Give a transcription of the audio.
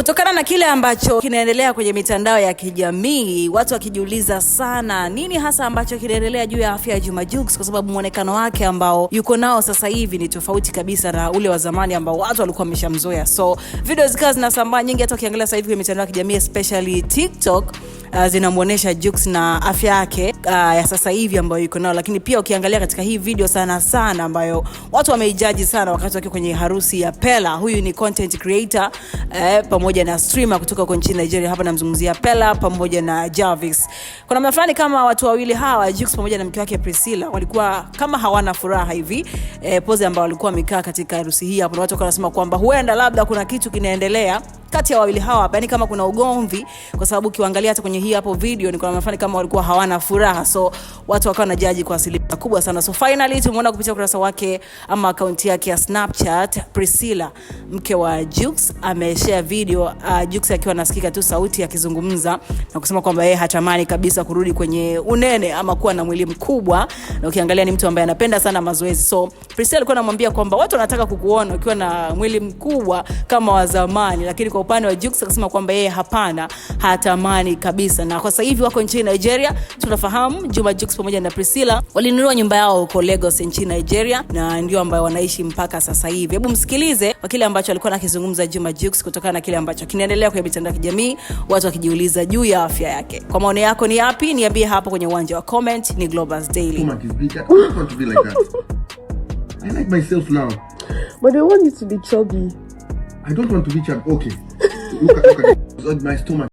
Kutokana na kile ambacho kinaendelea kwenye mitandao ya kijamii, watu wakijiuliza sana nini hasa ambacho kinaendelea juu ya afya ya Juma Jux, kwa sababu muonekano wake ambao yuko nao sasa hivi ni tofauti kabisa na ule wa zamani ambao watu walikuwa wameshamzoea. So video zikawa zinasambaa nyingi, hata ukiangalia sasa hivi kwenye mitandao ya kijamii especially TikTok zinamuonesha Jux na afya yake ya sasa hivi ambayo yuko nao. Lakini pia ukiangalia katika hii video sana ambayo watu wameijaji sana wakati wake kwenye harusi ya Pella. Huyu ni content creator pamoja na streamer kutoka huko nchini Nigeria. Hapa namzungumzia Pella pamoja na Jarvis. Kuna mafani kama watu wawili hawa, Jux pamoja na mke wake Priscilla, walikuwa kama hawana furaha hivi. Pose ambao walikuwa wamekaa katika harusi hii hapo, watu wanasema kwamba huenda labda kuna kitu kinaendelea kati ya wawili hawa, yani kama kuna ugomvi, kwa sababu ukiangalia hata kwenye hii hapo video ni kuna mafani kama walikuwa hawana furaha. So watu wakawa na judge kwa asilimia kubwa sana. So finally tumeona kupitia ukurasa wake ama account yake ya Snapchat, Priscilla mke wa Jux ameshare video Jux akiwa anasikika tu sauti akizungumza na kusema kwamba yeye hatamani kabisa kurudi kwenye unene ama kuwa na mwili mkubwa, na ukiangalia ni mtu ambaye anapenda sana mazoezi. So Priscilla alikuwa anamwambia kwamba watu wanataka kukuona ukiwa na mwili mkubwa kama wa zamani, lakini kwa upande wa Jux akasema kwamba yeye hapana, hatamani kabisa. Na kwa sasa hivi wako nchini Nigeria. Tunafahamu Juma Jux pamoja na Priscilla walinunua nyumba yao huko Lagos nchini Nigeria, na ndio ambao wanaishi mpaka sasa hivi. Hebu msikilize kwa kile ambacho alikuwa anakizungumza Juma Jux kutokana na kile ambacho kinaendelea kwenye mitandao ya kijamii, watu wakijiuliza juu ya afya yake. Kwa maoni yako ni yapi? Niambie hapo kwenye uwanja wa comment. Ni Globus Daily. I don't want to be like that. I like myself now. But they want you to be chubby. I don't want to be chubby. Okay. Look at my stomach.